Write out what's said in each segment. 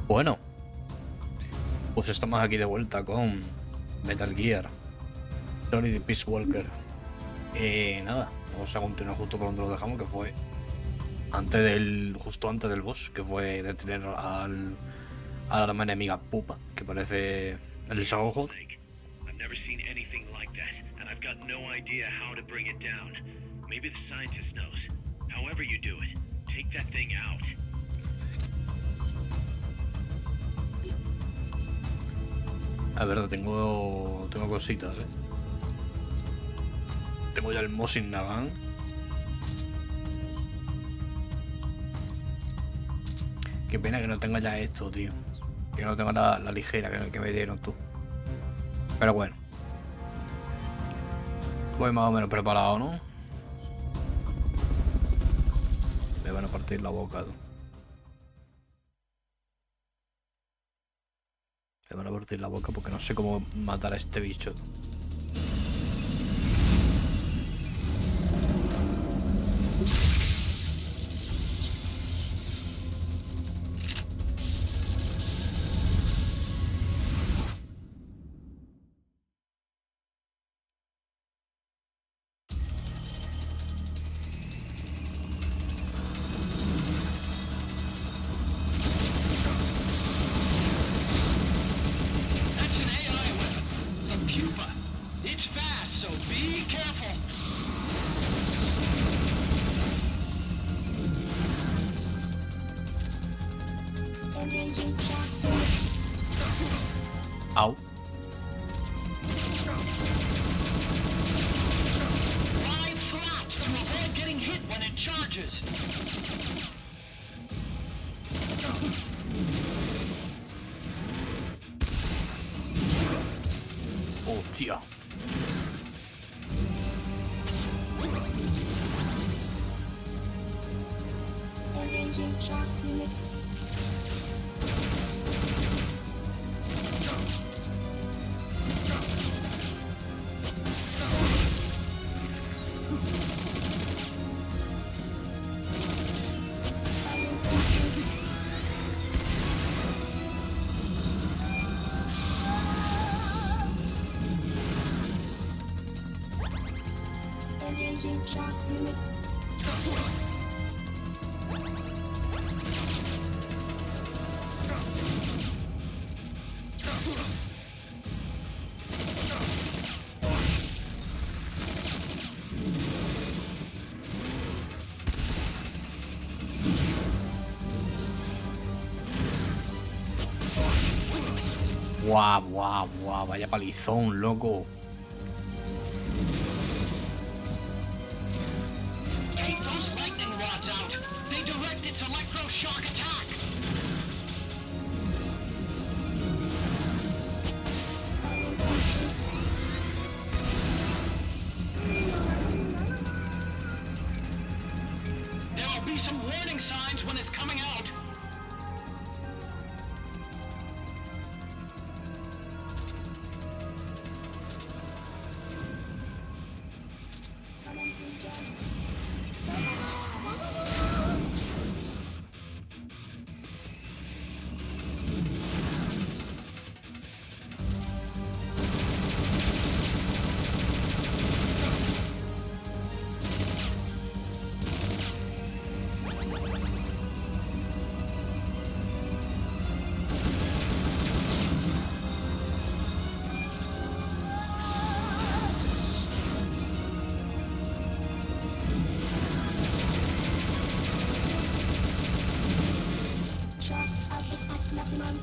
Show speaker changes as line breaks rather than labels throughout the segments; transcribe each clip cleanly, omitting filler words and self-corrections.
Bueno, pues estamos aquí de vuelta con Metal Gear Solid Peace Walker. Nada, vamos a continuar justo por donde lo dejamos, que fue justo antes del boss, que fue detener al arma enemiga Pupa, que parece el Sagojo.
I've never seen anything like that, and I've got no idea how to bring it down. Maybe the scientist knows. However you do it, take that thing out.
A ver, tengo cositas, Tengo ya el Mosin Nagant. Qué pena que no tenga ya esto, tío. Que no tenga la ligera que me dieron tú. Pero bueno. Voy más o menos preparado, ¿no? Me van a partir la boca, tú. Me van a partir la boca porque no sé cómo matar a este bicho, tú.
That's an AI weapon, the Pupa. It's fast, so be careful.
Au.
Lie flat to avoid getting hit when it charges.
Oh, tío.
Engaging shock units. Engaging shock units.
Guau, guau, guau. Vaya palizón, loco.
Take those lightning rods out. They direct its electroshock attack. There will be some warning signs when it's coming out.
Commencing jump. Shock output at maximum.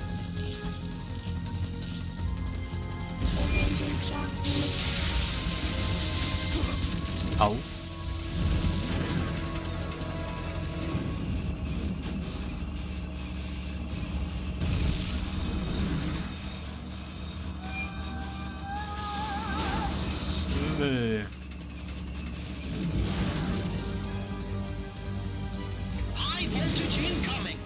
Engaging shock units.
Au.
High voltage incoming.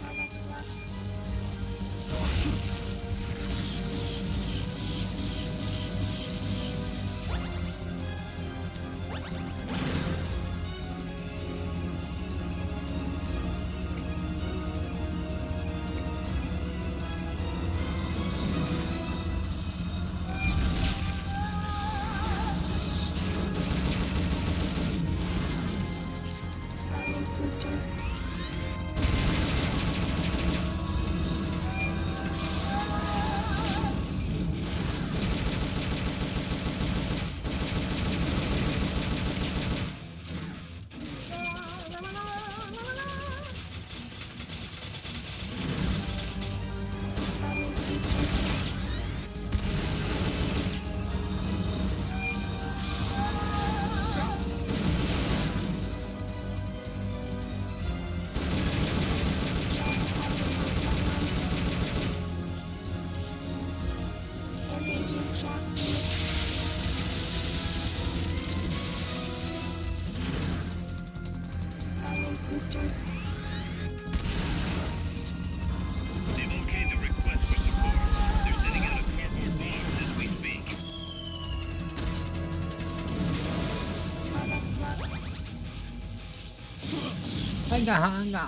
shock units. Ion boosters.
They've okayed the request for support. They're sending out a cardboard box as we speak.
Product block.
Venga, venga.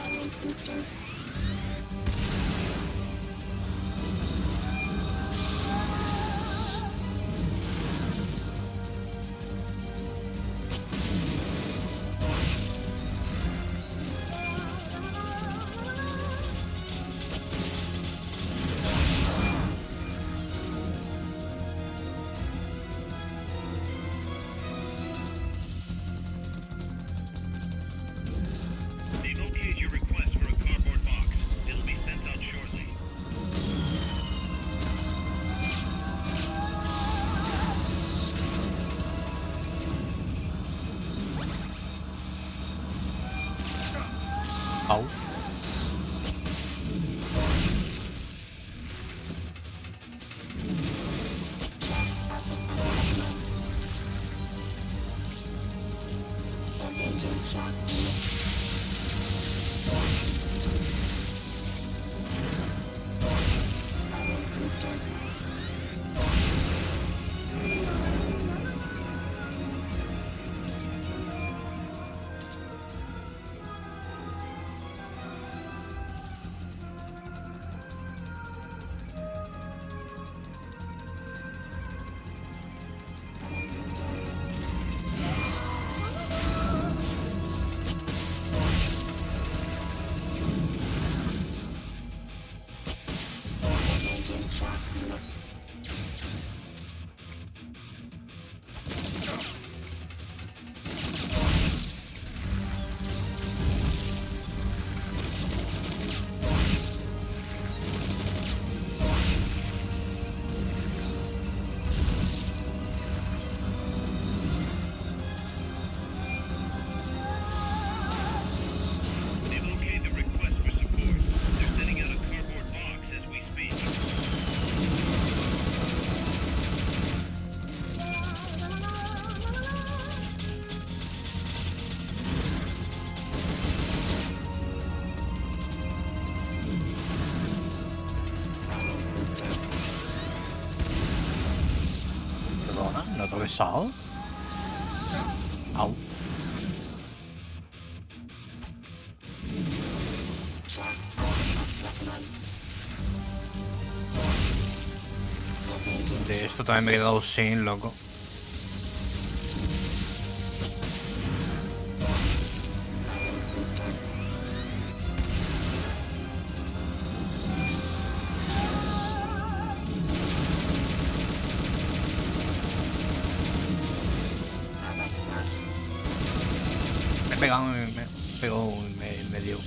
Ion boosters.
They've okayed your request for a cardboard box. It'll be sent out shortly.
Au.
Engaging shock units. Ion boosters. Engaging shock units.
They've okayed the request for support. They're sending out a cardboard box as we speak.
Perdona, ¿lo he atravesado? Au.
Shock nacional.
De esto también me he quedado sin, loco. Me he pegado, me pegó, me dio.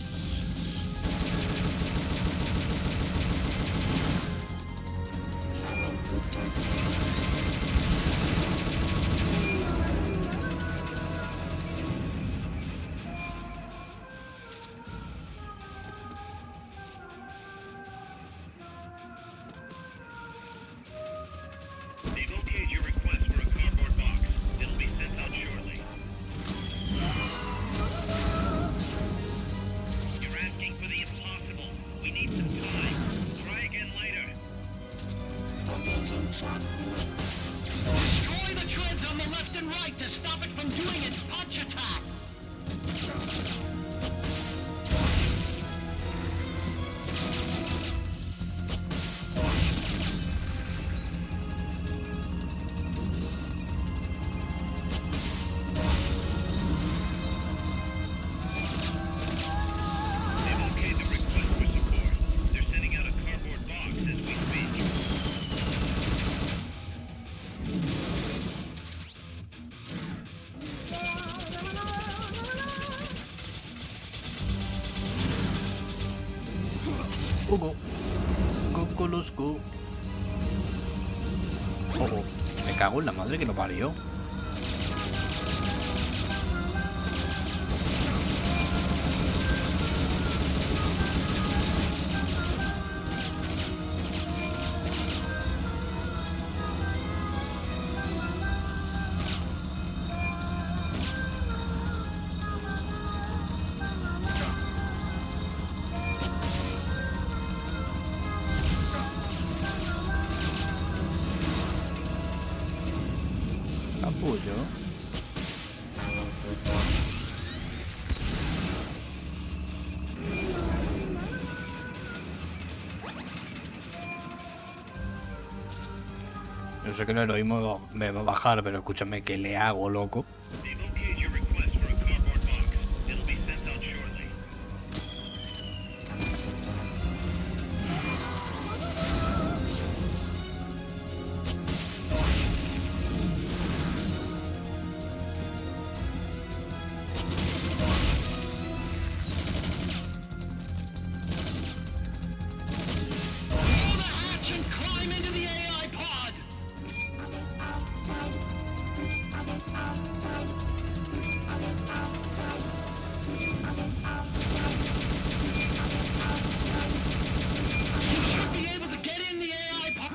They've okayed your request for a cardboard box. It'll be sent out shortly. You're asking for the impossible. We need some time. Try again later.
Engaging shock units.
Destroy the treads on the left and right to stop it from doing its punch attack!
They've okayed the request for support. They're sending out a cardboard box as we speak.
Hugo. Cocolusco. Oh, oh. Me cago en la madre que lo parió. Yo sé que el heroísmo me va a bajar, pero escúchame, ¿qué le hago, loco?
They've okayed your request for a cardboard box. It'll be sent out shortly.
Blow the hatch and climb into the AI pod!
Others outside. Others outside. Others outside. Others outside. Others outside.
You should be able to get in the AI pod!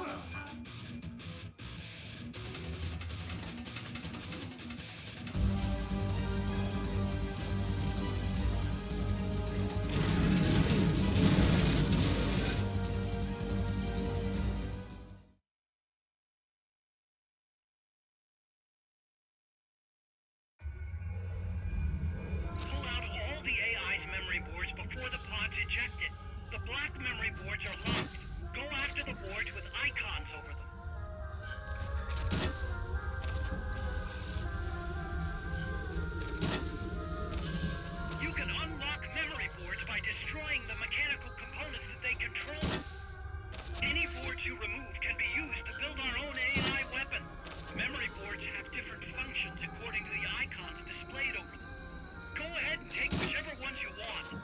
Pull out all the AI's memory boards before the pod's ejected. The black memory boards are locked. Go after the boards with icons over them. You can unlock memory boards by destroying the mechanical components that they control. Any boards you remove can be used to build our own AI weapon. Memory boards have different functions according to the icons displayed over them. Go ahead and take whichever ones you want.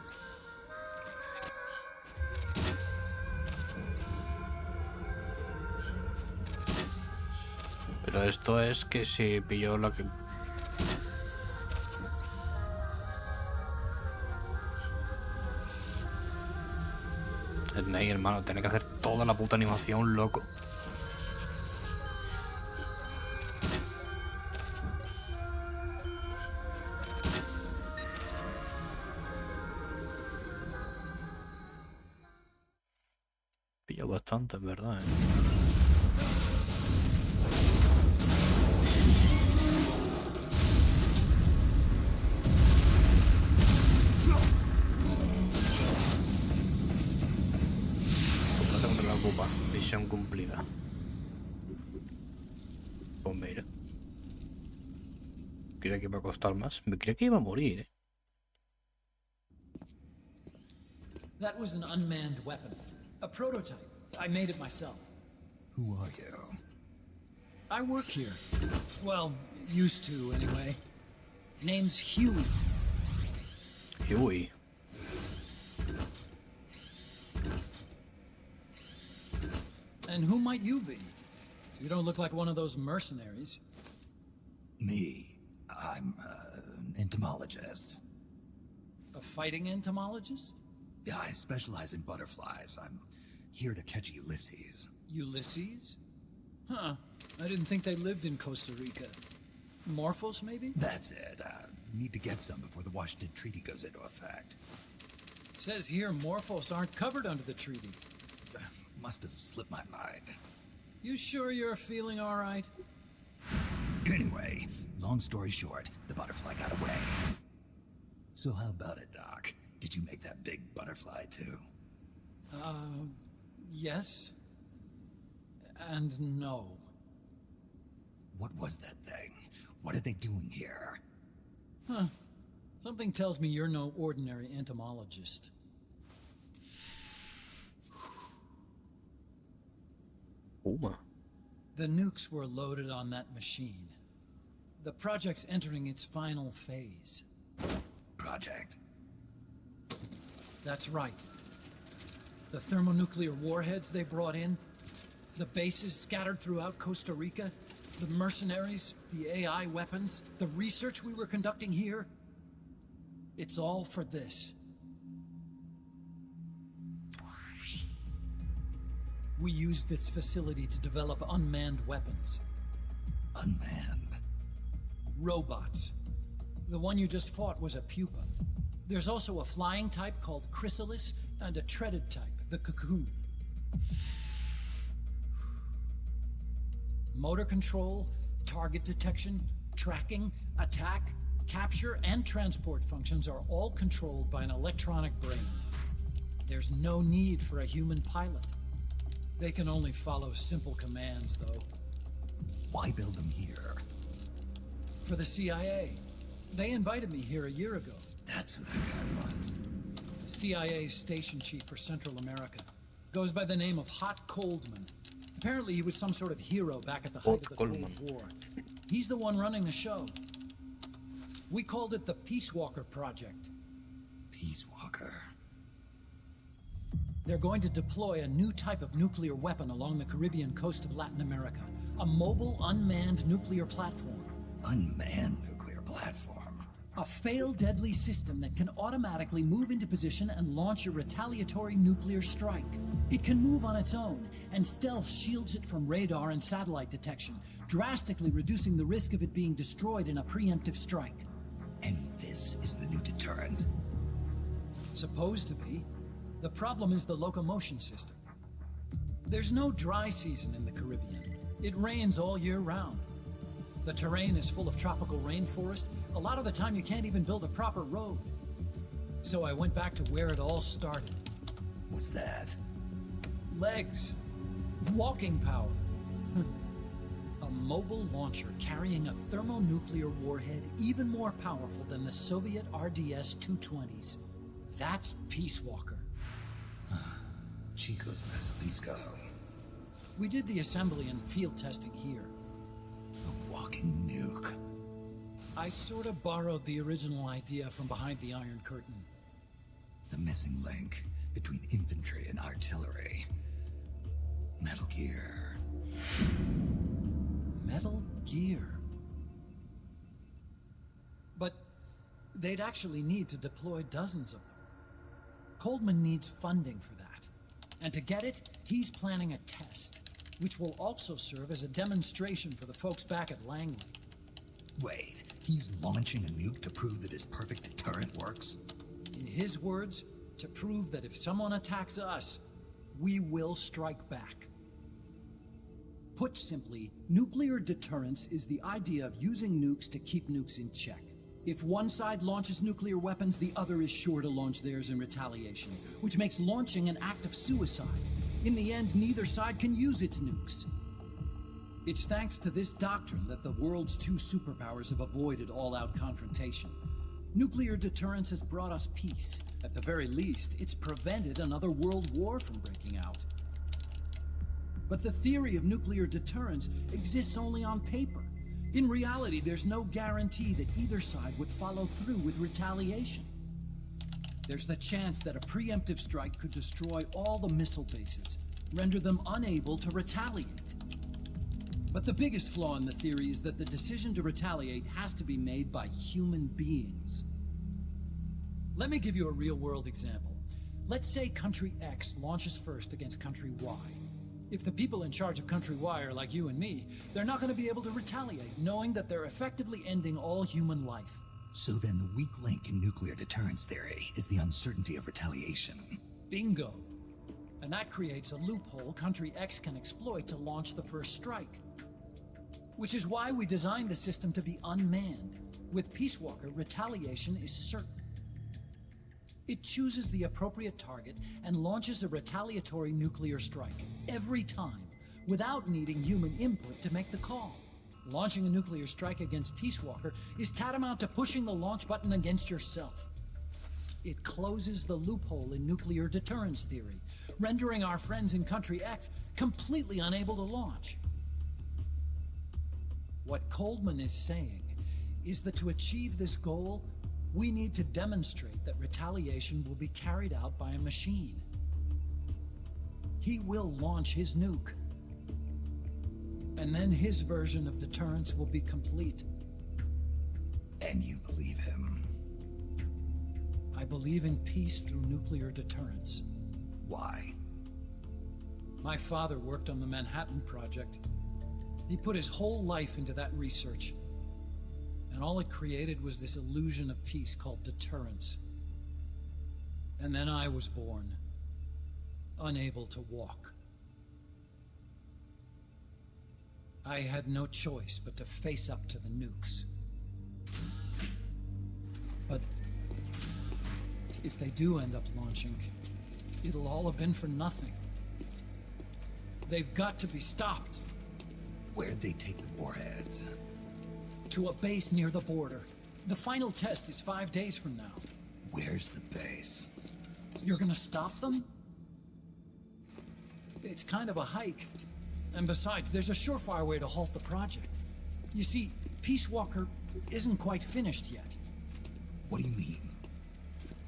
Pero esto es que si pilló la que... Snake, hermano, tiene que hacer toda la puta animación, loco. Pilló bastante, en verdad, Combate contra la Pupa. Misión cumplida. Pues mira. Creía que iba a costar más. Me creía que iba a morir,
That was an unmanned weapon. A prototype. I made it myself.
Who are you?
I work here. Well, used to, anyway. Name's Huey.
Huey.
And who might you be? You don't look like one of those mercenaries.
Me. I'm an entomologist.
A fighting entomologist?
Yeah, I specialize in butterflies. I'm here to catch Ulysses.
Ulysses? Huh. I didn't think they lived in Costa Rica. Morphos, maybe?
That's it. Need to get some before the Washington Treaty goes into effect.
Says here Morphos aren't covered under the treaty.
Must have slipped my mind.
You sure you're feeling all right?
Anyway, long story short, the butterfly got away. So how about it, Doc? Did you make that big butterfly too?
Yes. And no.
What was that thing? What are they doing here?
Huh. Something tells me you're no ordinary entomologist.
Uma.
The nukes were loaded on that machine. The project's entering its final phase.
Project?
That's right. The thermonuclear warheads they brought in, the bases scattered throughout Costa Rica, the mercenaries, the AI weapons, the research we were conducting here. It's all for this. We used this facility to develop unmanned weapons.
Unmanned?
Robots. The one you just fought was a Pupa. There's also a flying type called Chrysalis and a treaded type, the Cocoon. Motor control, target detection, tracking, attack, capture, and transport functions are all controlled by an electronic brain. There's no need for a human pilot. They can only follow simple commands, though.
Why build them here?
For the CIA. They invited me here a year ago.
That's who that guy was.
CIA's station chief for Central America. Goes by the name of Hot Coldman. Apparently he was some sort of hero back at the height of the Cold War. He's the one running the show. We called it the Peace Walker Project.
Peace Walker.
They're going to deploy a new type of nuclear weapon along the Caribbean coast of Latin America. A mobile, unmanned nuclear platform.
Unmanned nuclear platform.
A failed deadly system that can automatically move into position and launch a retaliatory nuclear strike. It can move on its own, and stealth shields it from radar and satellite detection, drastically reducing the risk of it being destroyed in a preemptive strike.
And this is the new deterrent?
Supposed to be. The problem is the locomotion system. There's no dry season in the Caribbean. It rains all year round. The terrain is full of tropical rainforest. A lot of the time you can't even build a proper road. So I went back to where it all started.
What's that?
Legs. Walking power. A mobile launcher carrying a thermonuclear warhead even more powerful than the Soviet RDS-220s. That's Peace Walker.
Chico's Basilisco.
We did the assembly and field testing here.
A walking nuke.
I sort of borrowed the original idea from behind the Iron Curtain.
The missing link between infantry and artillery. Metal Gear.
Metal Gear. But they'd actually need to deploy dozens of them. Coldman needs funding for that. And to get it, he's planning a test, which will also serve as a demonstration for the folks back at Langley.
Wait, he's launching a nuke to prove that his perfect deterrent works?
In his words, to prove that if someone attacks us, we will strike back. Put simply, nuclear deterrence is the idea of using nukes to keep nukes in check. If one side launches nuclear weapons, the other is sure to launch theirs in retaliation, which makes launching an act of suicide. In the end, neither side can use its nukes. It's thanks to this doctrine that the world's two superpowers have avoided all-out confrontation. Nuclear deterrence has brought us peace. At the very least, it's prevented another world war from breaking out. But the theory of nuclear deterrence exists only on paper. In reality, there's no guarantee that either side would follow through with retaliation. There's the chance that a preemptive strike could destroy all the missile bases, render them unable to retaliate. But the biggest flaw in the theory is that the decision to retaliate has to be made by human beings. Let me give you a real-world example. Let's say Country X launches first against Country Y. If the people in charge of Country Y are like you and me, they're not going to be able to retaliate, knowing that they're effectively ending all human life.
So then the weak link in nuclear deterrence theory is the uncertainty of retaliation.
Bingo. And that creates a loophole Country X can exploit to launch the first strike. Which is why we designed the system to be unmanned. With Peace Walker, retaliation is certain. It chooses the appropriate target and launches a retaliatory nuclear strike, every time, without needing human input to make the call. Launching a nuclear strike against Peace Walker is tantamount to pushing the launch button against yourself. It closes the loophole in nuclear deterrence theory, rendering our friends in Country X completely unable to launch. What Coldman is saying is that to achieve this goal, we need to demonstrate that retaliation will be carried out by a machine. He will launch his nuke. And then his version of deterrence will be complete.
And you believe him?
I believe in peace through nuclear deterrence.
Why?
My father worked on the Manhattan Project. He put his whole life into that research. And all it created was this illusion of peace called deterrence. And then I was born, unable to walk. I had no choice but to face up to the nukes. But if they do end up launching, it'll all have been for nothing. They've got to be stopped.
Where'd they take the warheads?
To a base near the border. The final test is 5 days from now.
Where's the base?
You're gonna stop them? It's kind of a hike. And besides, there's a surefire way to halt the project. You see, Peace Walker isn't quite finished yet.
What do you mean?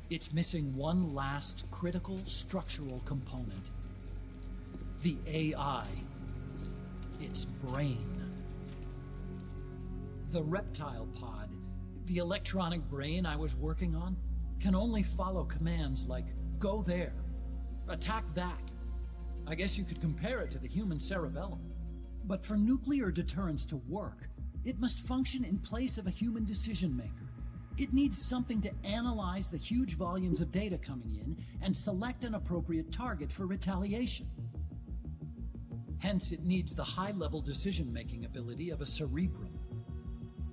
It's missing one last critical structural component. The AI. Its brain. The reptile pod, the electronic brain I was working on, can only follow commands like, go there, attack that. I guess you could compare it to the human cerebellum. But for nuclear deterrence to work, it must function in place of a human decision maker. It needs something to analyze the huge volumes of data coming in and select an appropriate target for retaliation. Hence, it needs the high-level decision-making ability of a cerebrum.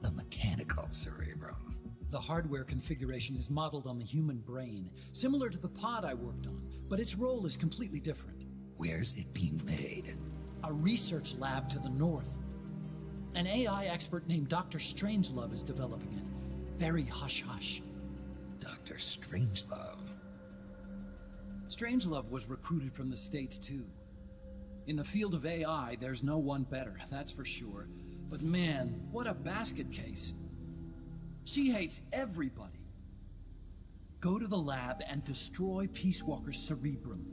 A mechanical cerebrum.
The hardware configuration is modeled on the human brain, similar to the pod I worked on, but its role is completely different.
Where's it being made?
A research lab to the north. An AI expert named Dr. Strangelove is developing it. Very hush-hush.
Dr. Strangelove.
Strangelove was recruited from the States, too. In the field of AI, there's no one better, that's for sure. But man, what a basket case. She hates everybody. Go to the lab and destroy Peace Walker's cerebrum.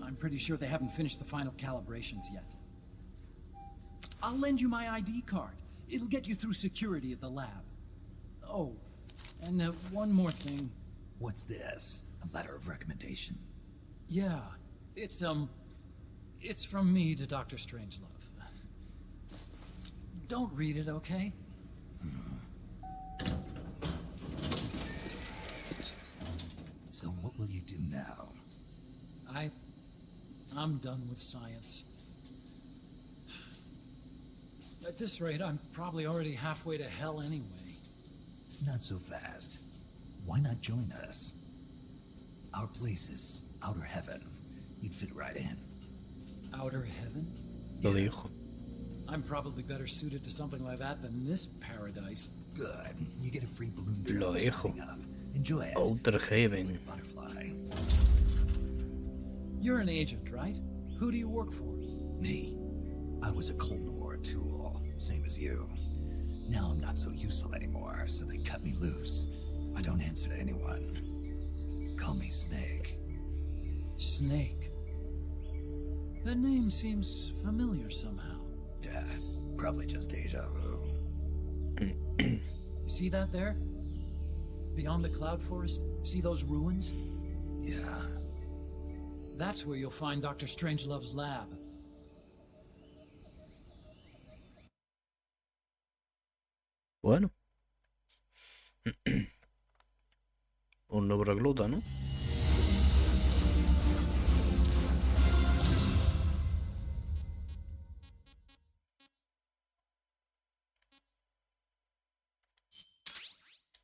I'm pretty sure they haven't finished the final calibrations yet. I'll lend you my ID card. It'll get you through security at the lab. Oh, and one more thing.
What's this? A letter of recommendation?
Yeah, it's from me to Dr. Strangelove. Don't read it, okay?
So what will you do now?
I'm done with science. At this rate, I'm probably already halfway to hell anyway.
Not so fast. Why not join us? Our place is outer heaven. You'd fit right in.
Outer heaven?
Lo dijo.
I'm probably better suited to something like that than this paradise.
Good. You get a free balloon trip.
Lo
for
dijo.
signing up. Enjoy it.
Outer Heaven.
Butterfly.
You're an agent, right? Who do you work for?
Me. I was a Cold War tool, same as you. Now I'm not so useful anymore, so they cut me loose. I don't answer to anyone. Call me Snake.
Snake. That name seems familiar somehow.
Yeah, it's probably just deja vu.
You see that there? Beyond the cloud forest? See those ruins?
Yeah.
That's where you'll find Dr. Strangelove's lab.
Bueno. Un nuevo recluta, ¿no?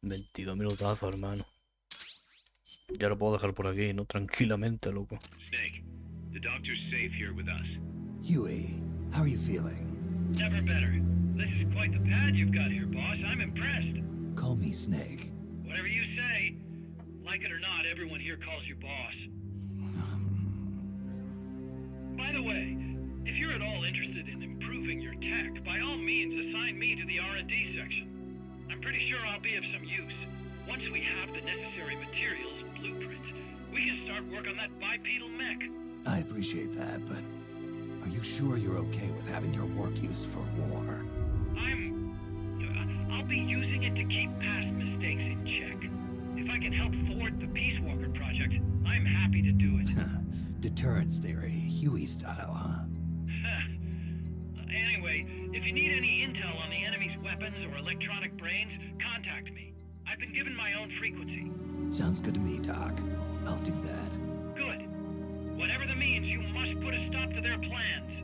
$22 minutazos, hermano. Ya lo puedo dejar por aquí, ¿no? Tranquilamente, loco.
Snake, the doctor's safe here with us.
Huey, how are you feeling?
Never better. This is quite the pad you've got here, boss. I'm impressed.
Call me Snake.
Whatever you say. Like it or not, everyone here calls you boss. By the way, if you're at all interested in improving your tech, by all means assign me to the R&D section. I'm pretty sure I'll be of some use. Once we have the necessary materials and blueprints, we can start work on that bipedal mech.
I appreciate that, but are you sure you're okay with having your work used for war?
I'll be using it to keep past mistakes in check. If I can help thwart the Peace Walker project, I'm happy to do it.
Deterrence theory, Huey style, huh?
Anyway, if you need any intel on the enemy's weapons or electronic brains, contact me. I've been given my own frequency.
Sounds good to me, Doc. I'll do that.
Good. Whatever the means, you must put a stop to their plans.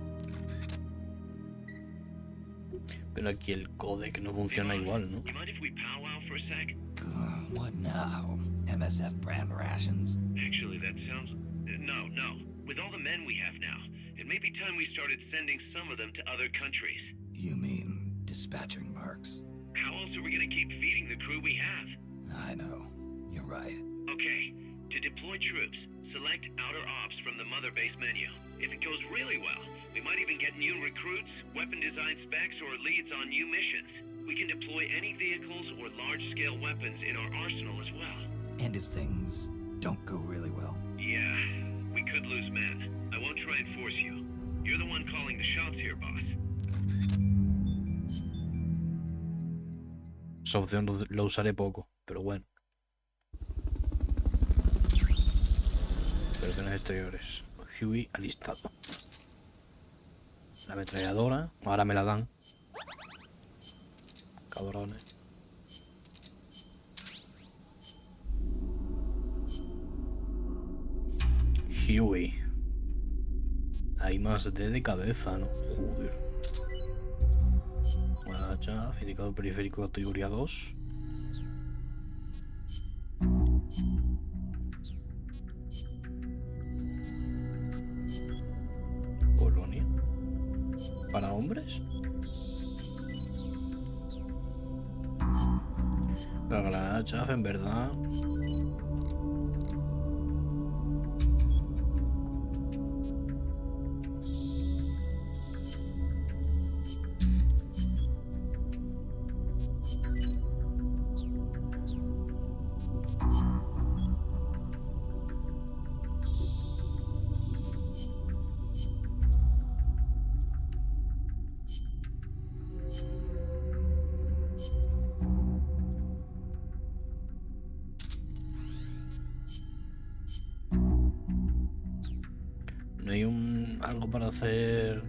Pero aquí el codec no funciona igual, ¿no?
You mind if we powwow for a sec?
What now? MSF brand rations?
Actually, that sounds... No. With all the men we have now, It may be time we started sending some of them to other countries.
You mean dispatching marks?
How else are we gonna keep feeding the crew we have?
I know. You're right.
Okay, to deploy troops, select Outer Ops from the Mother Base menu. If it goes really well, we might even get new recruits, weapon design specs, or leads on new missions. We can deploy any vehicles or large-scale weapons in our arsenal as well.
And if things don't go really well?
Yeah, we could lose men. I won't try and force you. You're the one calling the shots here, boss.
Esa opción lo usaré poco, pero bueno. Operaciones exteriores. Huey alistado. La ametralladora. Ahora me la dan. Cabrones. Huey. Hay más de cabeza, ¿no? Joder. Hacha, indicador periférico categoría 2. Colonia. ¿Para hombres? La granada chafa, en verdad. No hay algo para hacer.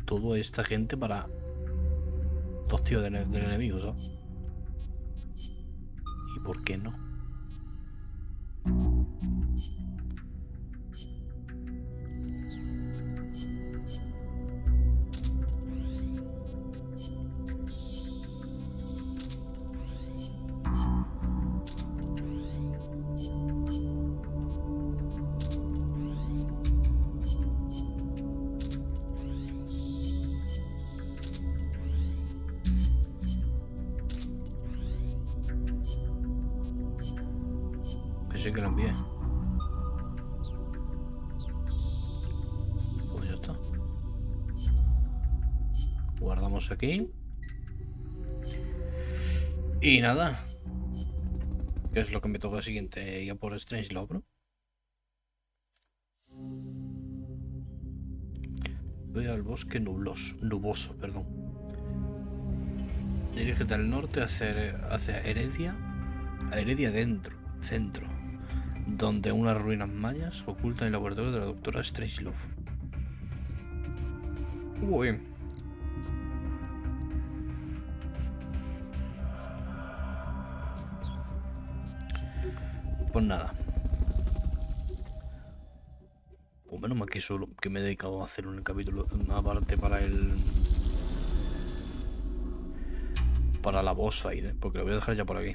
Toda esta gente para 2 tíos del enemigo, ¿sabes? ¿Y por qué no? Sí que lo envié. Pues ya está. Guardamos aquí. Y nada. ¿Qué es lo que me toca siguiente? Ya por Strangelove, ¿no? Voy al bosque nuboso, perdón. Dirígete al norte hacia Heredia. A Heredia centro. Donde unas ruinas mayas ocultan el laboratorio de la doctora Strangelove. Muy bien. Pues nada. Pues menos mal que me he dedicado a hacer un capítulo aparte para la boss fight, ¿eh? Porque lo voy a dejar ya por aquí.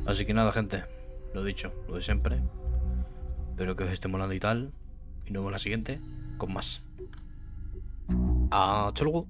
Así que nada, gente. Lo dicho, lo de siempre. Espero que os esté molando y tal. Y nos vemos en la siguiente con más. Hasta luego.